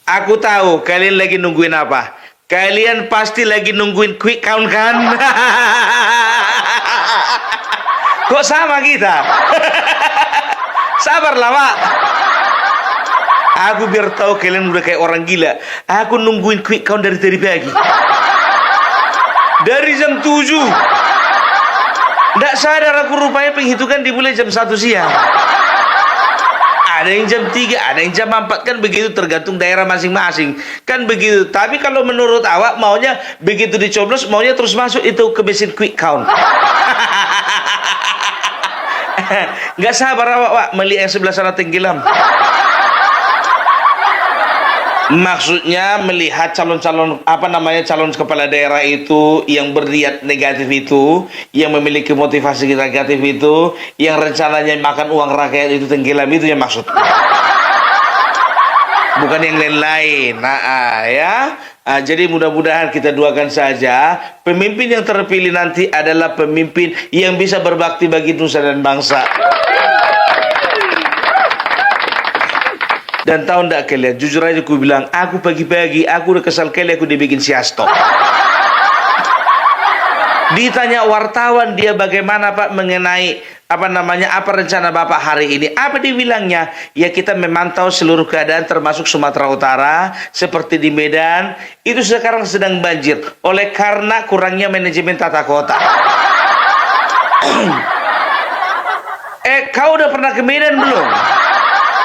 Aku tahu kalian lagi nungguin apa. Kalian pasti lagi nungguin quick count kan? Kok sama kita? Sabarlah, Pak. Aku biar tahu kalian udah kayak orang gila. Aku nungguin quick count dari tadi pagi. Dari jam 7. Nggak sadar aku rupanya penghitungan dimulai jam 1 siang. Ada yang jam 3, ada yang jam 4, kan begitu, tergantung daerah masing-masing. Kan begitu. Tapi kalau menurut awak maunya begitu dicoblos, maunya terus masuk itu ke mesin quick count. Nggak sabar awak, Pak, melihat yang sebelah sana tenggelam. Maksudnya melihat calon-calon calon kepala daerah itu yang berniat negatif itu, yang memiliki motivasi negatif itu, yang rencananya makan uang rakyat itu tenggelam, itu yang maksud. Bukan yang lain-lain. Jadi mudah-mudahan kita doakan saja pemimpin yang terpilih nanti adalah pemimpin yang bisa berbakti bagi nusa dan bangsa. Dan tahu ndak kalian, jujur aja aku bilang, aku pagi-pagi aku udah kesal kali aku dibikin siasto. Ditanya wartawan dia bagaimana Pak mengenai apa rencana Bapak hari ini? Apa dibilangnya? Ya kita memantau seluruh keadaan termasuk Sumatera Utara, seperti di Medan, itu sekarang sedang banjir oleh karena kurangnya manajemen tata kota. Kau udah pernah ke Medan belum?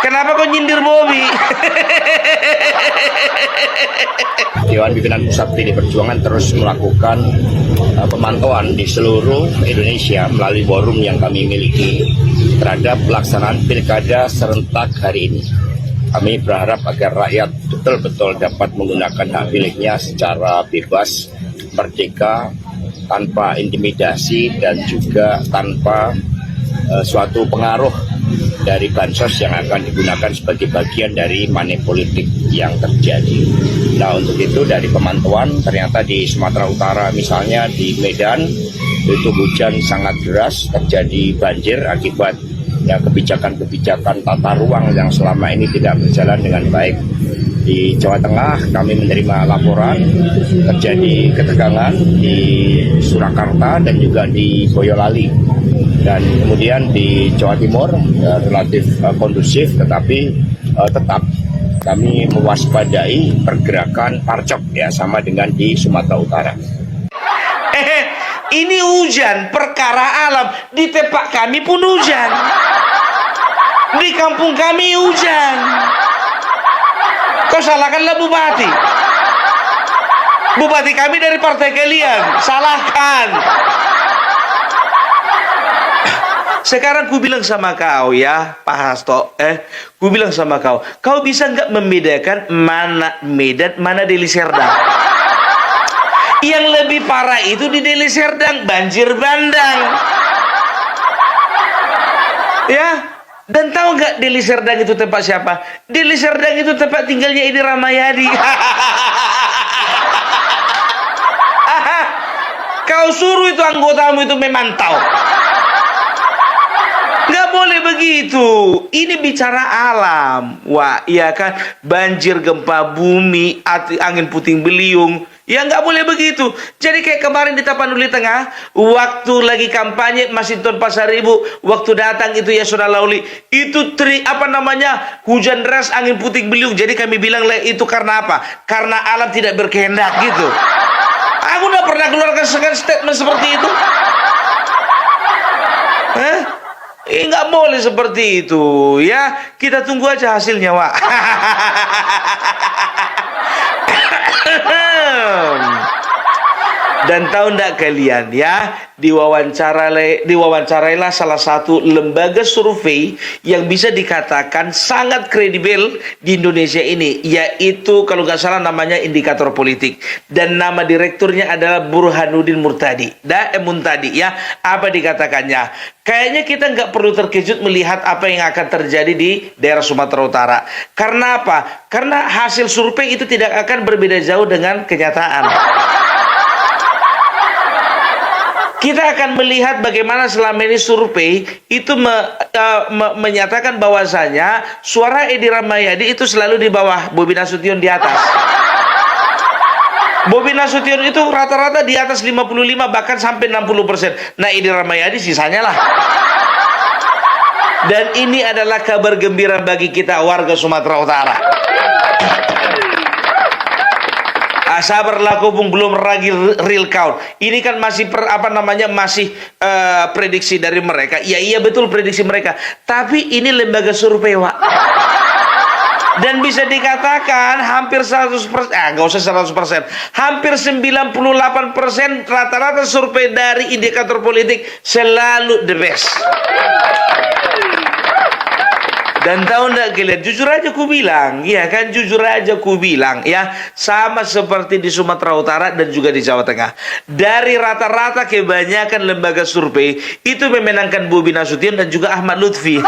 Kenapa kau nyindir Bobi? Dewan Pimpinan Pusat PD Perjuangan terus melakukan pemantauan di seluruh Indonesia melalui forum yang kami miliki terhadap pelaksanaan pilkada serentak hari ini. Kami berharap agar rakyat betul-betul dapat menggunakan hak pilihnya secara bebas, merdeka, tanpa intimidasi dan juga tanpa suatu pengaruh dari bansos yang akan digunakan sebagai bagian dari money politik yang terjadi. Nah, untuk itu dari pemantauan ternyata di Sumatera Utara misalnya di Medan itu hujan sangat deras, terjadi banjir akibat kebijakan-kebijakan tata ruang yang selama ini tidak berjalan dengan baik. Di Jawa Tengah kami menerima laporan terjadi ketegangan di Surakarta dan juga di Boyolali. Dan kemudian di Jawa Timur relatif kondusif, tetapi tetap kami mewaspadai pergerakan parcok ya sama dengan di Sumatera Utara. Ini hujan perkara alam, di tempat kami pun hujan, di kampung kami hujan. Kau salahkanlah bupati. Bupati kami dari partai kalian, salahkan. Sekarang ku bilang sama kau ya, Pak Hasto, ku bilang sama kau, kau bisa nggak membedakan mana Medan, mana Deli Serdang? Yang lebih parah itu di Deli Serdang, banjir bandang. Ya, dan tahu nggak Deli Serdang itu tempat siapa? Deli Serdang itu tempat tinggalnya Edi Ramayadi. Kau suruh itu anggotamu itu memantau. Nggak boleh begitu. Ini bicara alam. Wah, iya kan? Banjir, gempa bumi, angin puting beliung. Ya nggak boleh begitu. Jadi kayak kemarin di Tapanuli Tengah, waktu lagi kampanye Masinton Pasaribu, waktu datang itu ya Saudara Lauli, itu hujan deras, angin puting beliung. Jadi kami bilang itu karena apa? Karena alam tidak berkehendak gitu. Aku udah pernah keluarkan statement seperti itu. Nggak boleh seperti itu ya. Kita tunggu aja hasilnya, Wak. Dan tahu ndak kalian ya, diwawancarailah salah satu lembaga survei yang bisa dikatakan sangat kredibel di Indonesia ini, yaitu kalau nggak salah namanya Indikator Politik, dan nama direkturnya adalah Burhanuddin Muntadi ya. Apa dikatakannya? Kayaknya kita nggak perlu terkejut melihat apa yang akan terjadi di daerah Sumatera Utara. Karena apa? Karena hasil survei itu tidak akan berbeda jauh dengan kenyataan. kita akan melihat bagaimana selama ini survei itu menyatakan bahwasanya suara Edi Rahmayadi itu selalu di bawah, Bobi Nasution di atas. Bobi Nasution itu rata-rata di atas 55 bahkan sampai 60%. Nah, Edi Rahmayadi sisanya lah. Dan ini adalah kabar gembira bagi kita warga Sumatera Utara. Sabarlah Kopung, belum lagi real count. Ini kan masih masih prediksi dari mereka. Iya betul prediksi mereka. Tapi ini lembaga survei, Wak. Dan bisa dikatakan hampir 100%, nggak usah 100%, hampir 98% rata-rata survei dari indikator politik selalu the best. Dan tahu enggak kalian, jujur aja ku bilang, ya kan, jujur aja ku bilang, ya, sama seperti di Sumatera Utara dan juga di Jawa Tengah. Dari rata-rata kebanyakan lembaga survei itu memenangkan Bobi Nasution dan juga Ahmad Lutfi.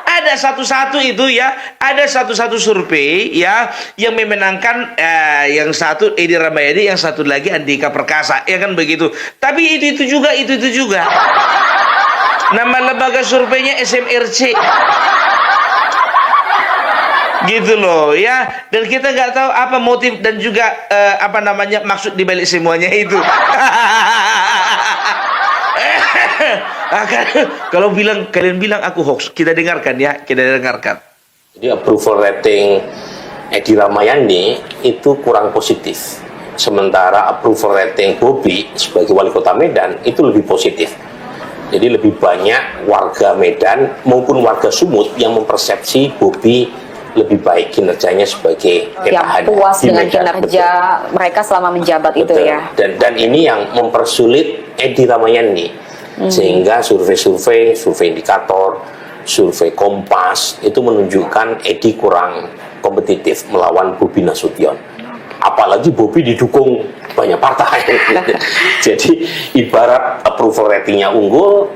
Ada satu-satu itu ya, ada satu-satu survei ya yang memenangkan yang satu Edi Rahmayadi, yang satu lagi Andika Perkasa, ya kan begitu. Tapi itu juga. Nama lembaga surveinya SMRC. Gitu loh ya. Dan kita nggak tahu apa motif dan juga maksud dibalik semuanya itu. Kalau kalian bilang aku hoax, kita dengarkan. Jadi approval rating Edi Rahmayadi itu kurang positif. Sementara approval rating Bobi sebagai wali kota Medan itu lebih positif. Jadi lebih banyak warga Medan maupun warga Sumut yang mempersepsi Bobi lebih baik kinerjanya sebagai petahana. Yang puas dengan kinerja mereka selama menjabat. Betul. Itu ya. Dan ini yang mempersulit Edi Rahmayadi. Sehingga survei indikator, survei Kompas itu menunjukkan Edi kurang kompetitif melawan Bobi Nasution. Apalagi Bobi didukung banyak partai. Jadi ibarat approval ratingnya unggul,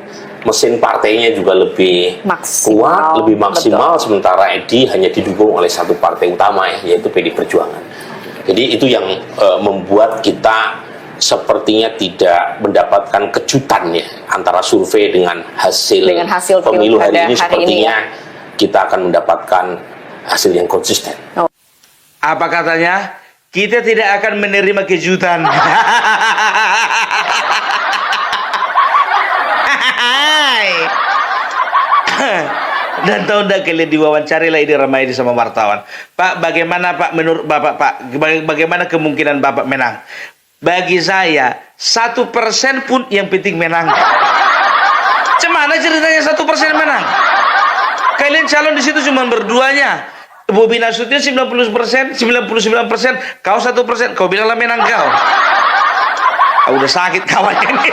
mesin partainya juga lebih kuat, lebih maksimal. Betul. Sementara Edi hanya didukung oleh satu partai utama ya, yaitu PD Perjuangan. Jadi itu yang membuat kita sepertinya tidak mendapatkan kejutan ya antara survei dengan hasil pemilu hari ini. Sepertinya kita akan mendapatkan hasil yang konsisten. Apa katanya? Kita tidak akan menerima kejutan. Dan tahu enggak kalian diwawancari lah Edi Rahmayadi sama wartawan. Pak, bagaimana Pak menurut Bapak Pak? Bagaimana kemungkinan Bapak menang? Bagi saya 1% pun yang penting menang. Cemana ceritanya 1% menang? Kalian calon di situ cuma berduanya. Bobi Nasution 99%, kau 1%, kau bilanglah menang kau. Udah sakit kawan ini.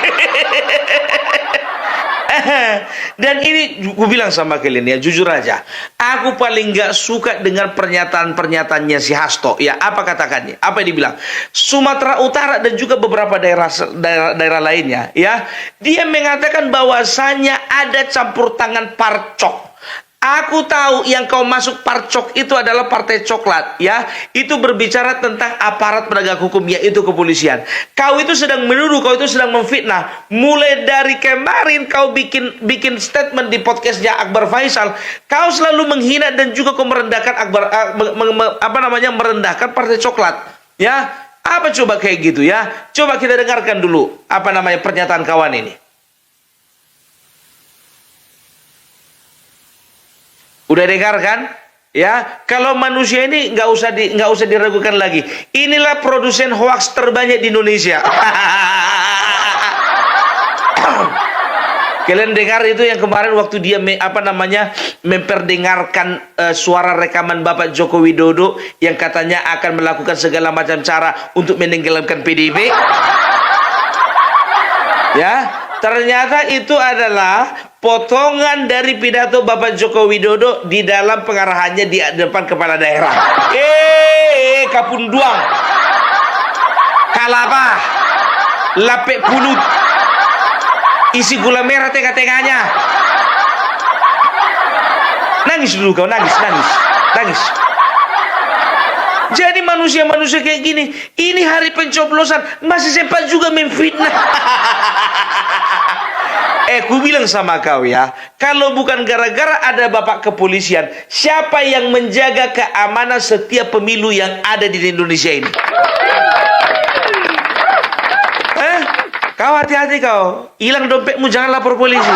Dan ini gue bilang sama kalian ya, jujur aja, aku paling gak suka dengar pernyataan-pernyataannya si Hasto. Ya, apa katakannya? Apa yang dibilang? Sumatera Utara dan juga beberapa daerah lainnya, ya, dia mengatakan bahwasanya ada campur tangan parcok. Aku tahu yang kau masuk parcok itu adalah Partai Coklat, ya. Itu berbicara tentang aparat penegak hukum, yaitu kepolisian. Kau itu sedang menuduh, kau itu sedang memfitnah. Mulai dari kemarin kau bikin statement di podcastnya Akbar Faisal, kau selalu menghina dan juga kau merendahkan merendahkan Partai Coklat, ya. Apa coba kayak gitu ya? Coba kita dengarkan dulu pernyataan kawan ini. Udah dengar kan? Ya, kalau manusia ini nggak usah diragukan lagi. Inilah produsen hoax terbanyak di Indonesia. Kalian dengar itu yang kemarin waktu dia memperdengarkan suara rekaman Bapak Joko Widodo yang katanya akan melakukan segala macam cara untuk menenggelamkan PDIP? Ya. Ternyata itu adalah potongan dari pidato Bapak Joko Widodo di dalam pengarahannya di depan kepala daerah. Kapunduang, kalapa, lapek pulut, isi gula merah tengah-tengahnya. Nangis dulu kau, nangis. Jadi manusia-manusia kayak gini, ini hari pencoblosan masih sempat juga memfitnah. Ku bilang sama kau ya, kalau bukan gara-gara ada bapak kepolisian, siapa yang menjaga keamanan setiap pemilu yang ada di Indonesia ini? Kau hati-hati kau, hilang dompetmu jangan lapor polisi.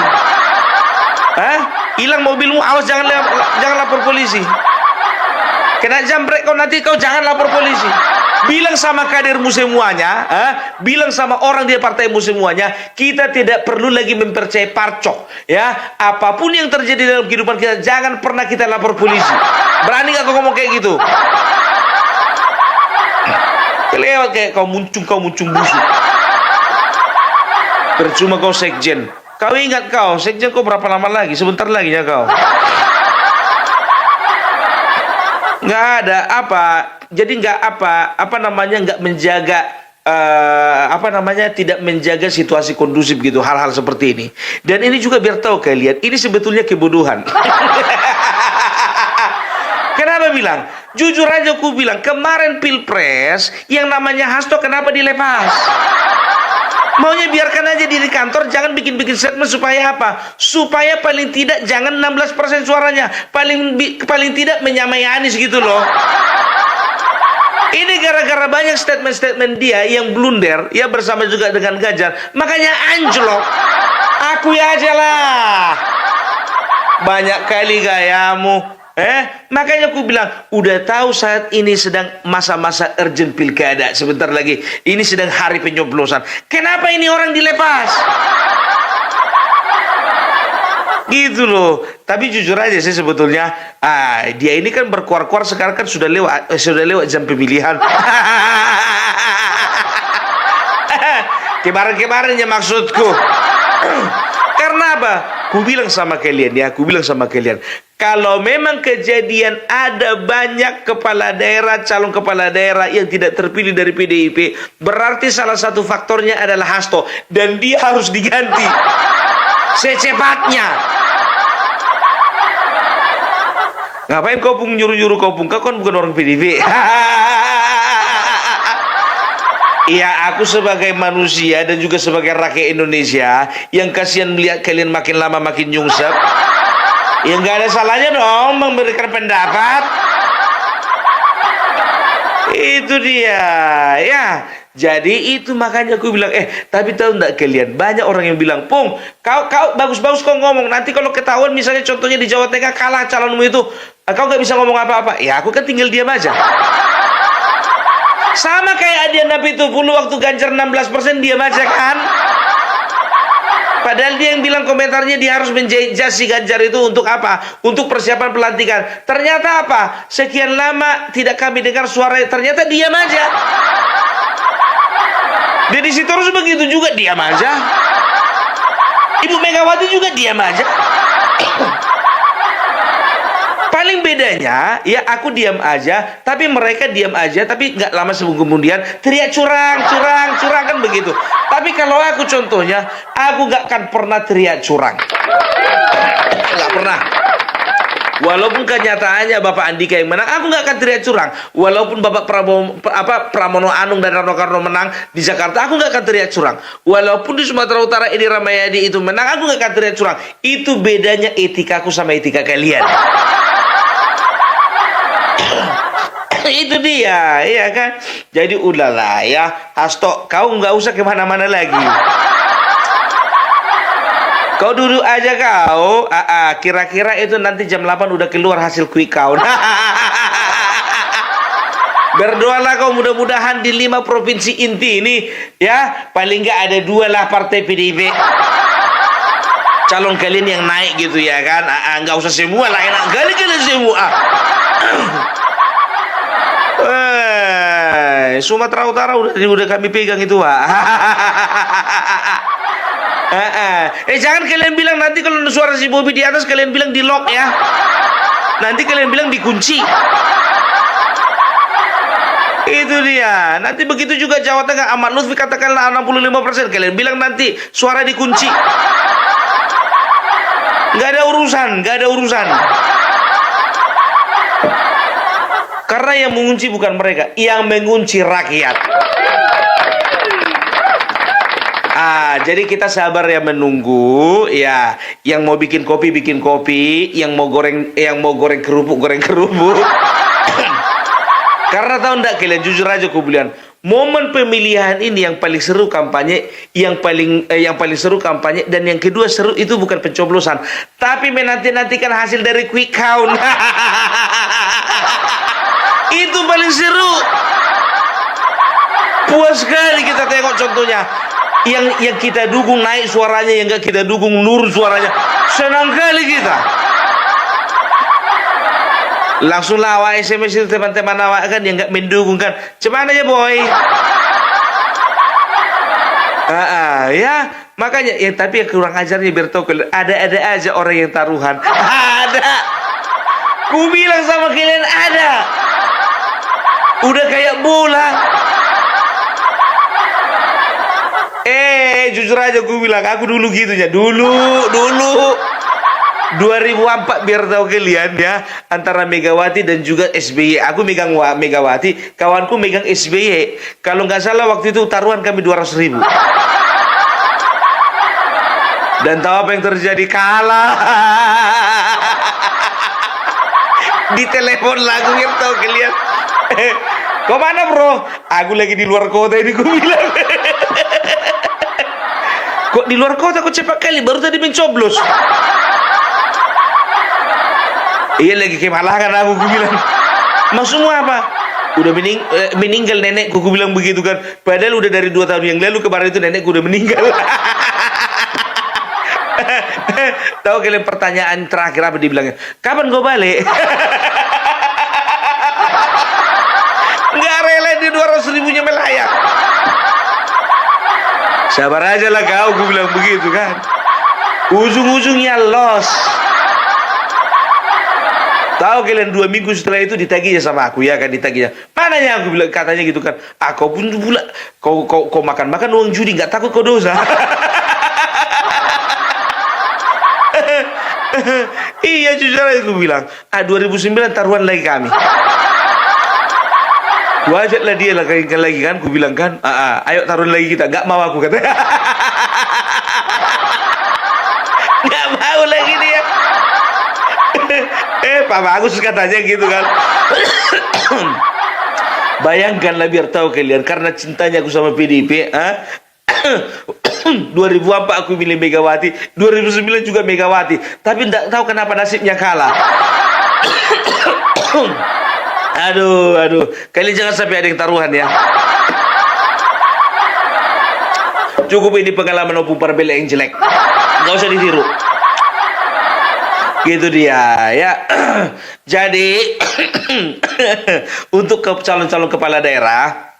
Hilang mobilmu, awas jangan lapor polisi. Kena jambret kau nanti kau jangan lapor polisi. Bilang sama kadermu semuanya, bilang sama orang di partaimu semuanya, kita tidak perlu lagi mempercayai parcok, ya. Apapun yang terjadi dalam kehidupan kita, jangan pernah kita lapor polisi. Berani gak kau ngomong kayak gitu? Kelewat kayak kau muncung busuk. Percuma kau sekjen. Kau ingat kau, sekjen kau berapa lama lagi? Sebentar lagi ya kau. Nggak ada apa. Jadi nggak nggak menjaga tidak menjaga situasi kondusif gitu, hal-hal seperti ini. Dan ini juga biar tahu kalian, ini sebetulnya kebodohan. Kenapa bilang? Jujur aja aku bilang, kemarin Pilpres yang namanya Hasto kenapa dilepas? Maunya biarkan aja di kantor, jangan bikin-bikin statement supaya apa? Supaya paling tidak jangan 16% suaranya, paling tidak menyamai Anies gitu loh. Ini gara-gara banyak statement-statement dia yang blunder, ya bersama juga dengan Ganjar, makanya anjlok. Akui aja lah. Banyak kali gayamu. Makanya aku bilang, udah tahu saat ini sedang masa-masa urgent pilkada, sebentar lagi. Ini sedang hari penyoblosan. Kenapa ini orang dilepas? Gitu loh. Tapi jujur aja sih sebetulnya, dia ini kan berkuar-kuar sekarang kan sudah lewat jam pemilihan. Kemarin-kemarinnya maksudku. Karena apa? Ku bilang sama kalian ya, kalau memang kejadian ada banyak calon kepala daerah yang tidak terpilih dari PDIP, berarti salah satu faktornya adalah Hasto dan dia harus diganti secepatnya. Ngapain kau pun nyuruh-nyuruh kau kan bukan orang PDIP. Iya, aku sebagai manusia dan juga sebagai rakyat Indonesia yang kasihan melihat kalian makin lama makin nyungsep. Ya nggak ada salahnya dong memberikan pendapat. Itu dia, ya. Jadi itu makanya aku bilang, tapi tahu nggak kalian, banyak orang yang bilang, Pung, kau bagus-bagus kau ngomong. Nanti kalau ketahuan misalnya contohnya di Jawa Tengah kalah calonmu itu, kau nggak bisa ngomong apa-apa. Ya aku kan tinggal diam aja. Sama kayak Adiana Pitupulu waktu Ganjar 16% diam aja kan. Padahal dia yang bilang komentarnya dia harus menjudge si Ganjar itu untuk apa? Untuk persiapan pelantikan. Ternyata apa? Sekian lama tidak kami dengar suara, ternyata diam aja. Deddy Sitorus begitu juga diam aja. Ibu Megawati juga diam aja. Paling bedanya, ya aku diam aja, tapi mereka diam aja, tapi nggak lama kemudian teriak curang kan begitu. Tapi kalau aku contohnya, aku nggak akan pernah teriak curang, nggak pernah. Walaupun kenyataannya Bapak Andika yang menang, aku nggak akan teriak curang. Walaupun Bapak Pramono Anung dan Rano Karno menang di Jakarta, aku nggak akan teriak curang. Walaupun di Sumatera Utara Edi Ramayadi itu menang, aku nggak akan teriak curang. Itu bedanya etikaku sama etika kalian. Itu dia, iya kan? Jadi udahlah ya, Hasto, kau nggak usah kemana-mana lagi. Kau duduk aja kau. Kira-kira itu nanti jam 8 udah keluar hasil quick count. Berdoalah kau mudah-mudahan di 5 provinsi inti ini, ya paling nggak ada 2 lah partai PDIP. Calon kalian yang naik gitu ya kan? Nggak usah semua lah, enak kali semua. Sumatera Utara udah kami pegang itu, Pak. Jangan kalian bilang nanti kalau suara si Bobby di atas kalian bilang di lock ya. Nanti kalian bilang dikunci. Itu dia. Nanti begitu juga Jawa Tengah, Ahmad Lutfi katakanlah 65%, kalian bilang nanti suara dikunci. Nggak ada urusan. Karena yang mengunci bukan mereka, yang mengunci rakyat. Jadi kita sabar ya menunggu ya. Yang mau bikin kopi, yang mau goreng kerupuk. Karena tahu enggak kalian, jujur aja aku bilang, momen pemilihan ini yang paling seru kampanye, yang paling seru kampanye, dan yang kedua seru itu bukan pencoblosan, tapi menanti-nantikan hasil dari quick count. Itu paling seru. Puas sekali kita tengok contohnya. Yang kita dukung naik suaranya, yang enggak kita dukung nurun suaranya. Senang kali kita. Langsung lah awak SMS itu teman-teman awak kan yang enggak mendukung kan. Cuman aja boy. Ya makanya ya, tapi yang kurang ajarnya biar tahu kalian, ada aja orang yang taruhan. Ada. Ku bilang sama kalian ada. Udah kayak bola. Jujur aja gue bilang, aku dulu gitunya. Dulu 2004 biar tahu kalian ya, antara Megawati dan juga SBY. Aku megang Megawati, kawanku megang SBY. Kalau nggak salah waktu itu taruhan kami 200.000. Dan tahu apa yang terjadi? Kalah. Di telepon lagu yang tahu kalian. Kau mana bro? Aku lagi di luar kota ini, gue bilang. Kok di luar kota kok cepat kali, baru tadi mencoblos. Iya lagi kemalahan aku bilang. Maksudmu apa? Udah meninggal nenekku, aku bilang begitu kan. Padahal udah dari 2 tahun yang lalu, kemarin itu nenekku udah meninggal. Tahu kalian pertanyaan terakhir apa dibilangnya? Kapan gue balik? Nggak rela di 200.000-nya melayang. Sabar aja lah kau, gue bilang begitu kan. Ujung-ujungnya loss. Tahu kalian 2 minggu setelah itu ditagihnya sama aku ya kan, ditagihnya. Mananya aku bilang, katanya gitu kan. Kau pun pula kau makan uang judi, nggak takut kau dosa. Iya jujur aja aku bilang. 2009 taruhan lagi kami. Wajarlah dia lagi kan, ku bilang kan, ayo taruhan lagi kita. Gak mau aku kata. Gak mau lagi dia. Pak Bagus katanya gitu kan. Bayangkanlah biar tahu kalian, karena cintanya aku sama PDIP. 2004 aku milih Megawati, 2009 juga Megawati, tapi tidak tahu kenapa nasibnya kalah. Aduh, kalian jangan sampai ada yang taruhan ya. Cukup ini pengalaman Opung Parbela yang jelek, nggak usah ditiru. Gitu dia ya. Jadi untuk calon-calon kepala daerah,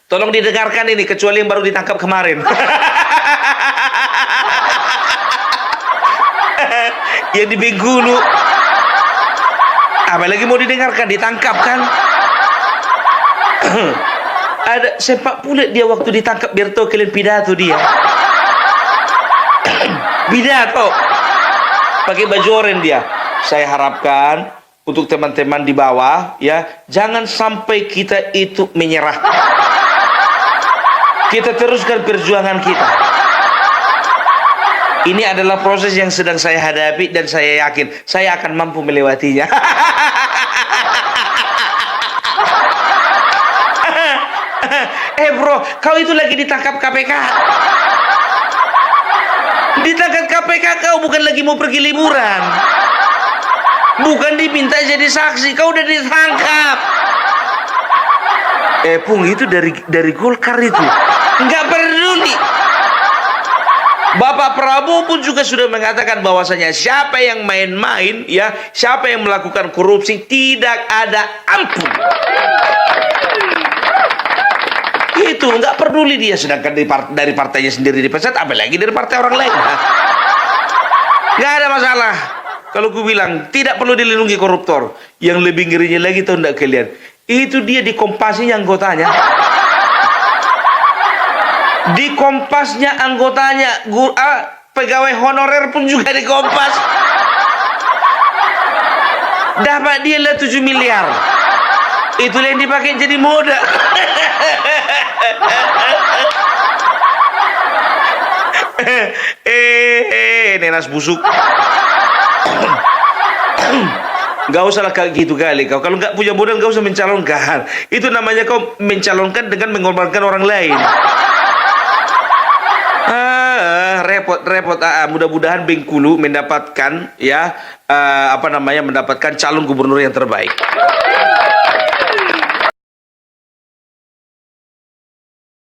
tolong didengarkan ini, kecuali yang baru ditangkap kemarin. Yang di Bengkulu. Apalagi mau didengarkan, ditangkap kan. Ada sepak pula dia waktu ditangkap, biar tahu kalian pidato dia. Pidato. Pakai baju oranye dia. Saya harapkan untuk teman-teman di bawah ya, jangan sampai kita itu menyerah. Kita teruskan perjuangan kita. Ini adalah proses yang sedang saya hadapi dan saya yakin saya akan mampu melewatinya. Bro, kau itu lagi ditangkap KPK. Ditangkap KPK, kau bukan lagi mau pergi liburan. Bukan diminta jadi saksi, kau udah ditangkap. Pung, itu dari Golkar itu. Nggak peduli. Bapak Prabowo pun juga sudah mengatakan bahwasanya siapa yang main-main ya, siapa yang melakukan korupsi tidak ada ampun. Itu nggak peduli dia, sedangkan dari partainya sendiri dipecat, apalagi dari partai orang lain. Nggak ada masalah. Kalau gue bilang tidak perlu dilindungi koruptor. Yang lebih ngerinya lagi tahu nggak kalian? Itu dia di Kompasnya anggotanya. Di Kompasnya anggotanya, pegawai honorer pun juga di Kompas. Dapat dia lah 7 miliar. Itulah yang dipakai jadi moda. Nenas busuk. Gak usah lah kayak gitu kali kau. Kalau nggak punya modal gak usah mencalonkan. Itu namanya kau mencalonkan dengan mengorbankan orang lain. Repot. Mudah-mudahan Bengkulu mendapatkan mendapatkan calon gubernur yang terbaik.